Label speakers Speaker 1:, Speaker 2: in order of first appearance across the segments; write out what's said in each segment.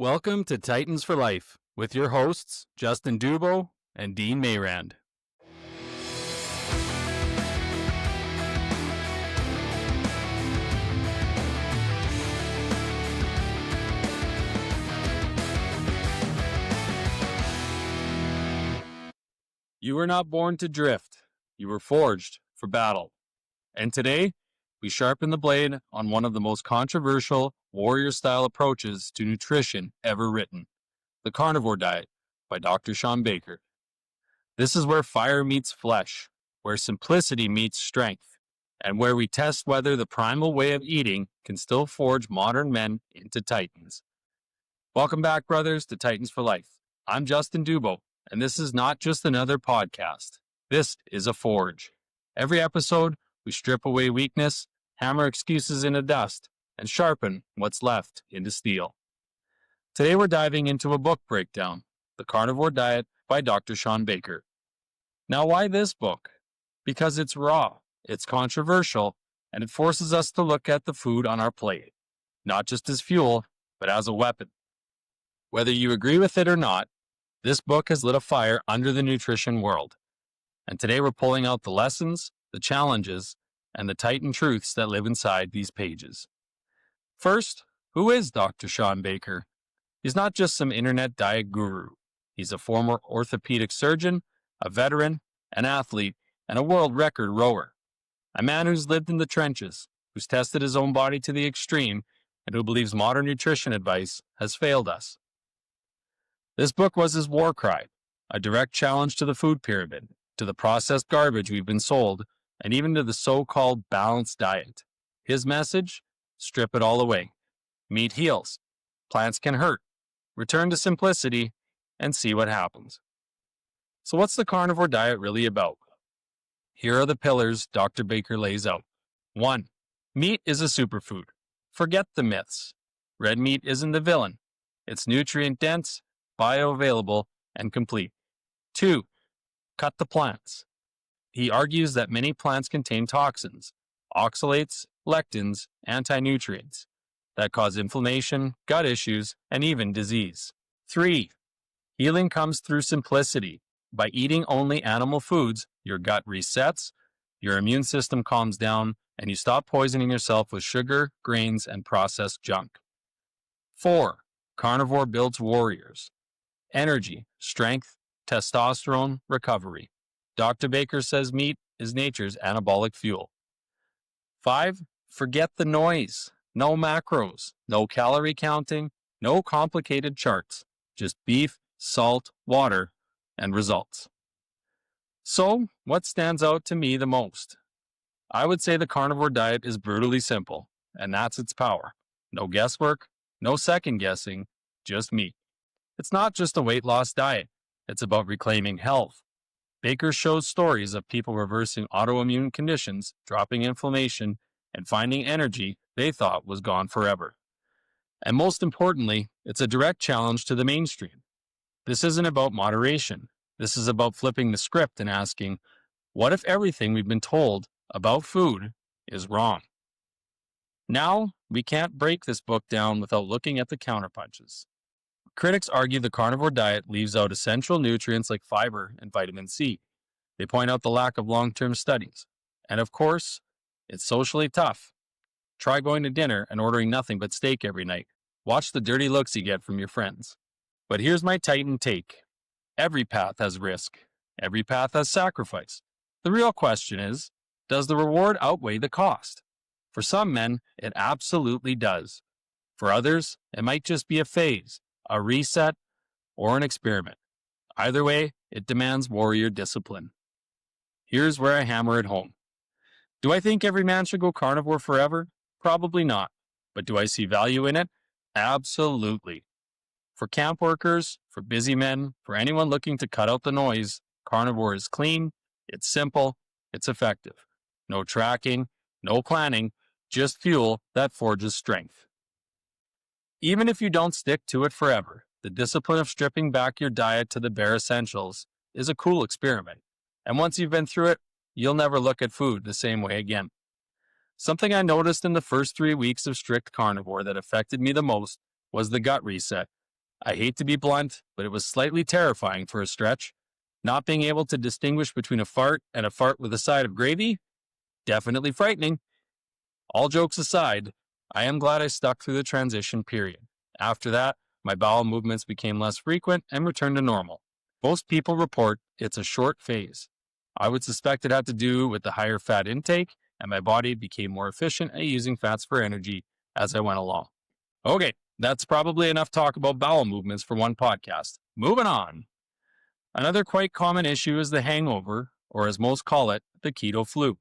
Speaker 1: Welcome to Titans for Life with your hosts, Justin Dubo and Dean Mayrand. You were not born to drift. You were forged for battle. And today, we sharpen the blade on one of the most controversial warrior-style approaches to nutrition ever written, the Carnivore Diet by Dr. Shawn Baker. This is where fire meets flesh, where simplicity meets strength, and where we test whether the primal way of eating can still forge modern men into titans. Welcome back, brothers, to Titans for Life. I'm Justin Dubo, and this is not just another podcast. This is a forge. Every episode, we strip away weakness, hammer excuses into dust, and sharpen what's left into steel. Today we're diving into a book breakdown, The Carnivore Diet by Dr. Shawn Baker. Now, why this book? Because it's raw, it's controversial, and it forces us to look at the food on our plate, not just as fuel, but as a weapon. Whether you agree with it or not, this book has lit a fire under the nutrition world. And today we're pulling out the lessons, the challenges, and the titan truths that live inside these pages. First, who is Dr. Shawn Baker? He's not just some internet diet guru. He's a former orthopedic surgeon, a veteran, an athlete, and a world record rower. A man who's lived in the trenches, who's tested his own body to the extreme, and who believes modern nutrition advice has failed us. This book was his war cry, a direct challenge to the food pyramid, to the processed garbage we've been sold, and even to the so-called balanced diet. His message? Strip it all away. Meat heals. Plants can hurt. Return to simplicity and see what happens. So what's the carnivore diet really about? Here are the pillars Dr. Baker lays out. 1. Meat is a superfood. Forget the myths. Red meat isn't the villain. It's nutrient-dense, bioavailable, and complete. 2. Cut the plants. He argues that many plants contain toxins, oxalates, lectins, anti-nutrients that cause inflammation, gut issues, and even disease. 3. Healing comes through simplicity. By eating only animal foods, your gut resets, your immune system calms down, and you stop poisoning yourself with sugar, grains, and processed junk. 4. Carnivore builds warriors. Energy, strength, testosterone, recovery. Dr. Baker says meat is nature's anabolic fuel. 5. Forget the noise. No macros, no calorie counting, no complicated charts. Just beef, salt, water, and results. So, what stands out to me the most? I would say the carnivore diet is brutally simple, and that's its power. No guesswork, no second guessing, just meat. It's not just a weight loss diet. It's about reclaiming health. Baker shows stories of people reversing autoimmune conditions, dropping inflammation, and finding energy they thought was gone forever. And most importantly, it's a direct challenge to the mainstream. This isn't about moderation. This is about flipping the script and asking, what if everything we've been told about food is wrong? Now, we can't break this book down without looking at the counterpunches. Critics argue the carnivore diet leaves out essential nutrients like fiber and vitamin C. They point out the lack of long-term studies. And of course, it's socially tough. Try going to dinner and ordering nothing but steak every night. Watch the dirty looks you get from your friends. But here's my titan take. Every path has risk. Every path has sacrifice. The real question is, does the reward outweigh the cost? For some men, it absolutely does. For others, it might just be a phase, a reset, or an experiment. Either way, it demands warrior discipline. Here's where I hammer it home. Do I think every man should go carnivore forever? Probably not. But do I see value in it? Absolutely. For camp workers, for busy men, for anyone looking to cut out the noise, carnivore is clean, it's simple, it's effective. No tracking, no planning, just fuel that forges strength. Even if you don't stick to it forever, the discipline of stripping back your diet to the bare essentials is a cool experiment. And once you've been through it, you'll never look at food the same way again. Something I noticed in the first 3 weeks of strict carnivore that affected me the most was the gut reset I hate to be blunt, but it was slightly terrifying for a stretch. Not being able to distinguish between a fart and a fart with a side of gravy? Definitely frightening. All jokes aside, I am glad I stuck through the transition period. After that, my bowel movements became less frequent and returned to normal. Most people report it's a short phase. I would suspect it had to do with the higher fat intake, and my body became more efficient at using fats for energy as I went along. Okay, that's probably enough talk about bowel movements for one podcast. Moving on. Another quite common issue is the hangover, or as most call it, the keto flu.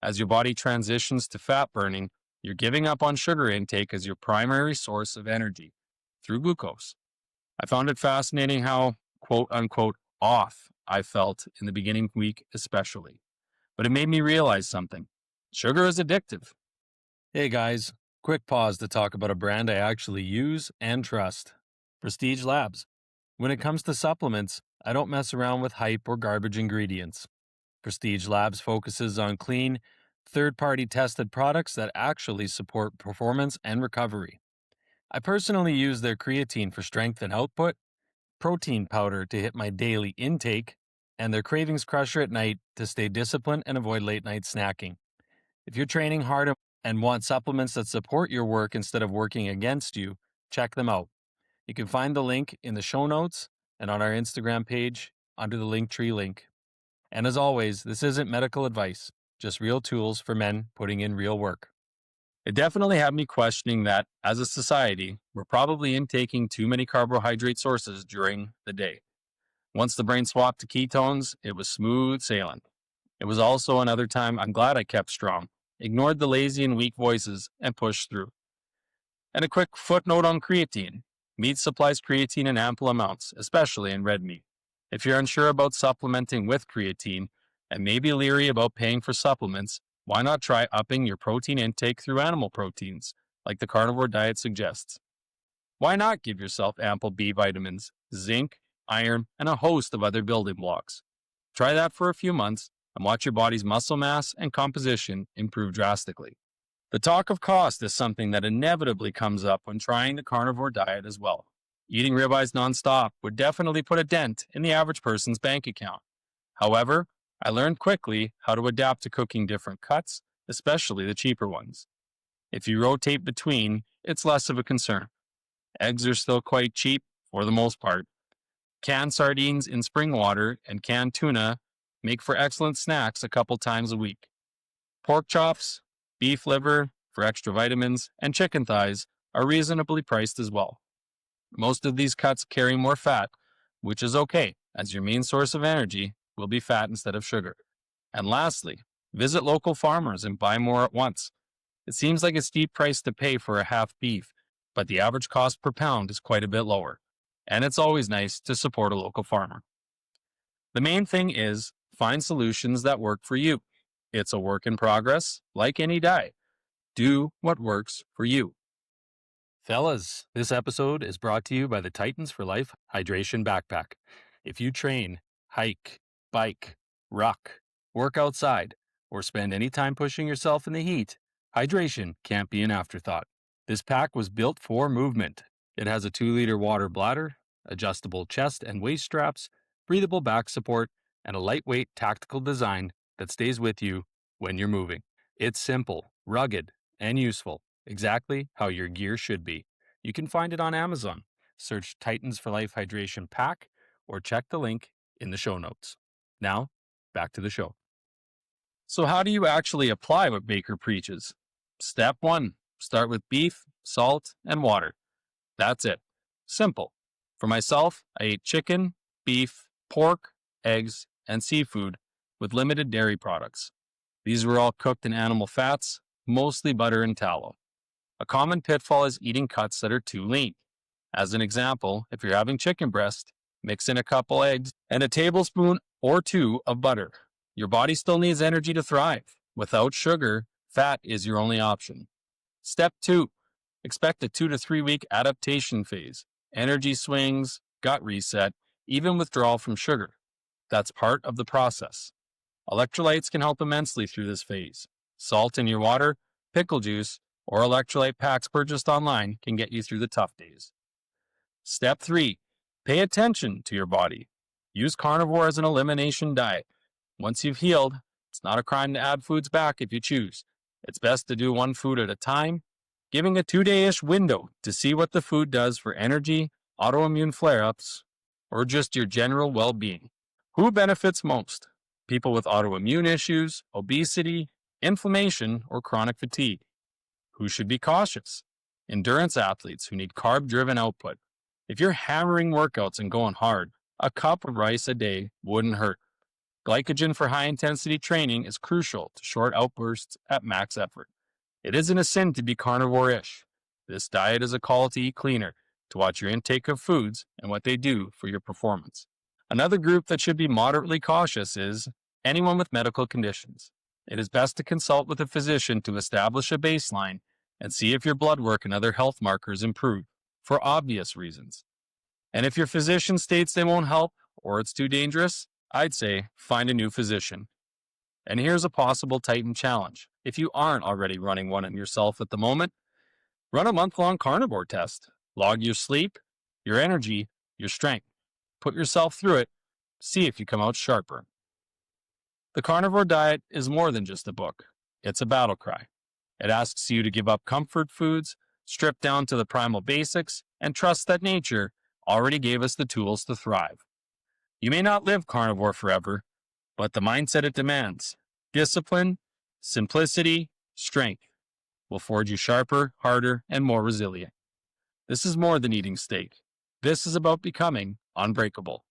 Speaker 1: As your body transitions to fat burning, you're giving up on sugar intake as your primary source of energy through glucose. I found it fascinating how, quote unquote, off I felt in the beginning week, especially. But it made me realize something. Sugar is addictive. Hey guys, quick pause to talk about a brand I actually use and trust Prestige Labs. When it comes to supplements, I don't mess around with hype or garbage ingredients. Prestige Labs focuses on clean, third-party tested products that actually support performance and recovery. I personally use their creatine for strength and output, protein powder to hit my daily intake, and their cravings crusher at night to stay disciplined and avoid late-night snacking. If you're training hard and want supplements that support your work instead of working against you, check them out. You can find the link in the show notes and on our Instagram page under the Linktree link. And as always, this isn't medical advice, just real tools for men putting in real work. It definitely had me questioning that, as a society, we're probably intaking too many carbohydrate sources during the day. Once the brain swapped to ketones, it was smooth sailing. It was also another time I'm glad I kept strong, ignored the lazy and weak voices, and pushed through. And a quick footnote on creatine. Meat supplies creatine in ample amounts, especially in red meat. If you're unsure about supplementing with creatine and maybe leery about paying for supplements, why not try upping your protein intake through animal proteins, like the Carnivore Diet suggests? Why not give yourself ample B vitamins, zinc, iron, and a host of other building blocks? Try that for a few months and watch your body's muscle mass and composition improve drastically. The talk of cost is something that inevitably comes up when trying the carnivore diet as well. Eating ribeyes nonstop would definitely put a dent in the average person's bank account. However, I learned quickly how to adapt to cooking different cuts, especially the cheaper ones. If you rotate between, it's less of a concern. Eggs are still quite cheap for the most part. Canned sardines in spring water and canned tuna make for excellent snacks a couple times a week. Pork chops, beef liver for extra vitamins, and chicken thighs are reasonably priced as well. Most of these cuts carry more fat, which is okay, as your main source of energy will be fat instead of sugar. And lastly, visit local farmers and buy more at once. It seems like a steep price to pay for a half beef, but the average cost per pound is quite a bit lower. And it's always nice to support a local farmer. The main thing is find solutions that work for you. It's a work in progress, like any diet. Do what works for you. Fellas, this episode is brought to you by the Titans for Life Hydration Backpack. If you train, hike, bike, ruck, work outside, or spend any time pushing yourself in the heat, hydration can't be an afterthought. This pack was built for movement. It has a 2-liter water bladder, adjustable chest and waist straps, breathable back support, and a lightweight tactical design that stays with you when you're moving. It's simple, rugged, and useful, exactly how your gear should be. You can find it on Amazon. Search Titans for Life Hydration Pack or check the link in the show notes. Now, back to the show. So how do you actually apply what Baker preaches? Step 1, start with beef, salt, and water. That's it. Simple. For myself, I ate chicken, beef, pork, eggs, and seafood with limited dairy products. These were all cooked in animal fats, mostly butter and tallow. A common pitfall is eating cuts that are too lean. As an example, if you're having chicken breast, mix in a couple eggs and a tablespoon or 2 of butter. Your body still needs energy to thrive. Without sugar, fat is your only option. Step 2, expect a 2 to 3 week adaptation phase. Energy swings, gut reset, even withdrawal from sugar. That's part of the process. Electrolytes can help immensely through this phase. Salt in your water, pickle juice, or electrolyte packs purchased online can get you through the tough days. Step 3. Pay attention to your body. Use carnivore as an elimination diet. Once you've healed, it's not a crime to add foods back if you choose. It's best to do one food at a time, giving a 2-day-ish window to see what the food does for energy, autoimmune flare-ups, or just your general well-being. Who benefits most? People with autoimmune issues, obesity, inflammation, or chronic fatigue. Who should be cautious? Endurance athletes who need carb-driven output. If you're hammering workouts and going hard, a cup of rice a day wouldn't hurt. Glycogen for high-intensity training is crucial to short outbursts at max effort. It isn't a sin to be carnivore-ish. This diet is a call to eat cleaner, to watch your intake of foods and what they do for your performance. Another group that should be moderately cautious is anyone with medical conditions. It is best to consult with a physician to establish a baseline and see if your blood work and other health markers improve, for obvious reasons. And if your physician states they won't help or it's too dangerous, I'd say find a new physician. And here's a possible Titan challenge. If you aren't already running one on yourself at the moment, run a month-long carnivore test. Log your sleep, your energy, your strength. Put yourself through it. See if you come out sharper. The Carnivore Diet is more than just a book. It's a battle cry. It asks you to give up comfort foods, strip down to the primal basics, and trust that nature already gave us the tools to thrive. You may not live carnivore forever, but the mindset it demands, discipline, simplicity, strength, will forge you sharper, harder, and more resilient. This is more than eating steak. This is about becoming unbreakable.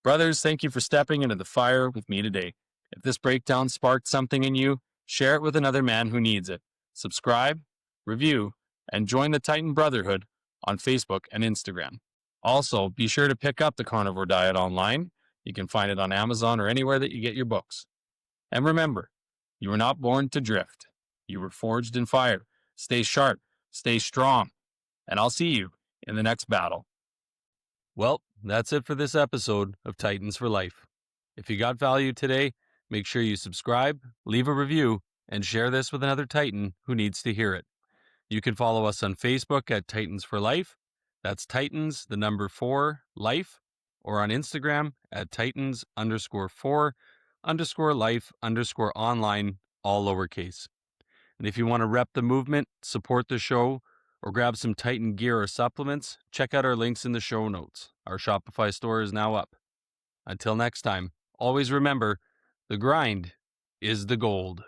Speaker 1: Brothers, thank you for stepping into the fire with me today. If this breakdown sparked something in you, share it with another man who needs it. Subscribe, review, and join the Titan Brotherhood on Facebook and Instagram. Also, be sure to pick up the Carnivore Diet online. You can find it on Amazon or anywhere that you get your books. And remember, you were not born to drift. You were forged in fire. Stay sharp, stay strong, and I'll see you in the next battle. Well, that's it for this episode of Titans for Life. If you got value today, make sure you subscribe, leave a review, and share this with another Titan who needs to hear it. You can follow us on Facebook at Titans for Life. That's Titans, the number 4, Life, or on Instagram at Titans_4_life_online, all lowercase. And if you want to rep the movement, support the show, or grab some Titan gear or supplements, check out our links in the show notes. Our Shopify store is now up. Until next time, always remember, the grind is the gold.